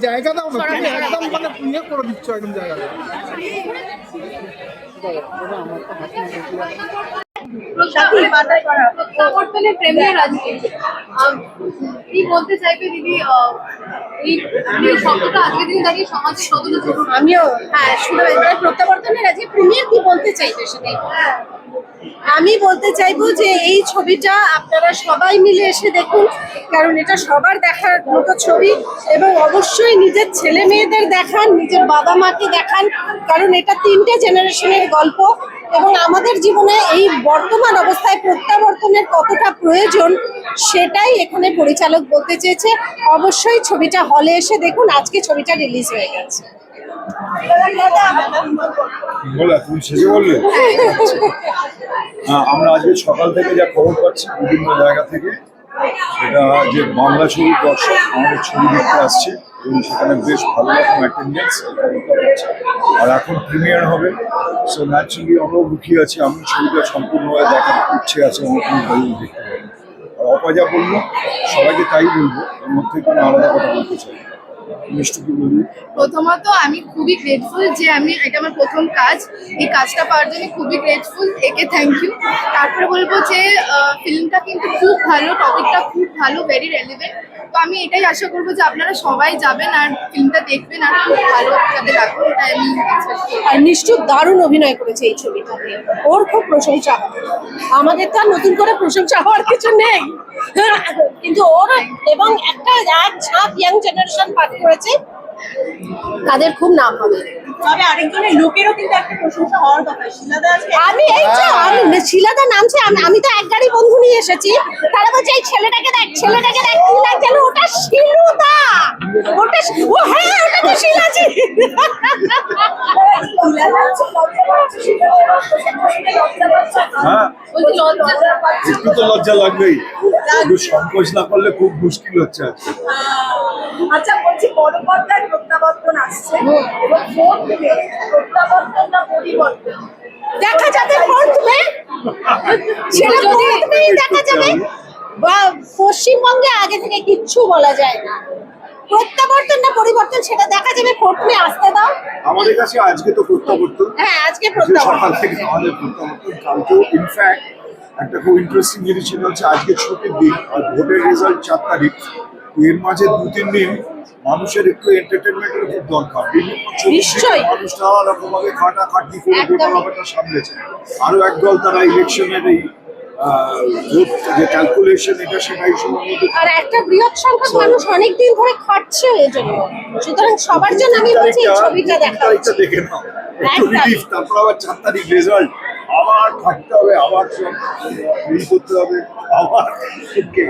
জায়গা দাও না, একদম মানে ইয়ে করে দিচ্ছ একদম জায়গাটা। কি বলতে চাইবে দিদি এই শব্দটা আজকে দিনে দাঁড়িয়ে সমাজে কতটা জরুরি? আমিও শুনে প্রত্যাবর্তনের আজকে প্রিমিয়ার কি বলতে চাইবে সেটাই। আমি বলতে চাইবো যে এই ছবিটা আপনারা সবাই মিলে এসে দেখুন, কারণ এটা সবার দেখার মতো ছবি, এবং অবশ্যই নিজের ছেলে মেয়েদের দেখান, নিজের বাবা মাকে দেখান, কারণ এটা 3টে জেনারেশনের গল্প। এবং আমাদের জীবনে এই বর্তমান অবস্থায় প্রত্যাবর্তনের কতটা প্রয়োজন সেটাই এখানে পরিচালক বলতে চেয়েছে। অবশ্যই ছবিটা হলে এসে দেখুন, আজকে ছবিটা রিলিজ হয়ে গেছে। আমরা আজকে সকাল থেকে যা খবর পাচ্ছি বিভিন্ন জায়গা থেকে, সেটা যে বাংলা ছবি দর্শক আমাদের ছবি দেখতে আসছে এবং সেখানে বেশ ভালো রকম অ্যাটেন্ডেন্স, আর এখন প্রিমিয়ার হবে। সো ন্যাচারালি আমরাও লুকিয়ে আছি, আমি ছবিটা সম্পূর্ণভাবে দেখার ইচ্ছে আছে, আমাকে দেখতে পাবো। আর অপয়া বললো সবাইকে তাই বলবো, এর মধ্যে কোনো আলাদা কথা বলতে চাই। প্রথমত আমি খুবই গ্রেটফুল যে এটা আমার প্রথম কাজ, এই কাজটা পাওয়ার জন্য খুবই গ্রেটফুল, একে থ্যাংক ইউ। তারপরে বলবো যে ফিল্মটা কিন্তু খুব ভালো, টপিকটা খুব ভালো, ভেরি রেলিভেন্ট। তো আমি এটাই আশা করবো যে আপনারা সবাই যাবেন আর ফিল্মটা দেখবেন আর খুব ভালো যাতে রাখুন, এটাই আমি আর নিশ্চয় দারুণ অভিনয় করেছে এই ছবিটাতে, ওর খুব প্রশংসা হবে। আমাদের তো আর নতুন করে প্রশংসা হওয়ার কিছু নেই, কিন্তু ওর এবং একটা এক ঝাঁক ইয়াং জেনারেশন পাঠ করেছে, তাদের খুব নাম হবে। তবে আরেকজনের লোকেরও কিন্তু একটা প্রশংসা হওয়ার কথা। আমি এই যে আমি শিলাদা নামছে, আমি তো এক গাড়ি বন্ধু নিয়ে এসেছি, তারা বলছে এই ছেলেটাকে দেখ, ছেলেটাকে দেখ, কি লাগছে, ওটা শিলুদা, ওটা ও হ্যাঁ ওটা তো শিলাজি। হ্যাঁ, একটু তো লজ্জা লাগবেই, একটু সংকোচ না করলে খুব মুশকিল হচ্ছে। আচ্ছা বলছি, বড় পর্দায় প্রত্যাবর্তন আসছে এবং প্রত্যাবর্তন না পরিবর্তন দেখা যাবে ফোর্থে, সেটা ফোর্থেই দেখা যাবে। বা পশ্চিমবঙ্গে আগে থেকে কিচ্ছু বলা যায় না, প্রত্যাবর্তন না পরিবর্তন সেটা দেখা যাবে ফোর্থে। আসতে দাও, আমাদের কাছে আজকে তো প্রত্যাবর্তন, হ্যাঁ আজকে প্রত্যাবর্তন, সকাল থেকে আমাদের প্রত্যাবর্তন। কালকেও ইনফ্যাক্ট একটা খুব ইন্টারেস্টিং জিনিস ছিল হচ্ছে আজকে ছুটির দিন আর ভোটের রেজাল্ট 4 তারিখ, এর মাঝে 2-3 দিন মানুষের একটু এন্টারটেনমেন্টের খুব দরকার। নিশ্চয়ই মানুষ নানা রকম ভাবে খাটাখাটি করে গোটা ব্যাপারটা সামলেছে। আরো একদল তারা ইলেকশনের এই ভোট যে ক্যালকুলেশন এটা সেটাই সময় মধ্যে, আর একটা বৃহৎ সংখ্যক মানুষ অনেকদিন ধরে খাটছে এর জন্য। সুতরাং সবার জন্য আমি বলছি এই ছবিটা দেখা উচিত। দেখে নাও একটু রিলিফ, তারপর আবার 4 তারিখ রেজাল্ট, আবার থাকতে হবে, আবার সব করতে হবে, আবার থ্যাংক ইউ।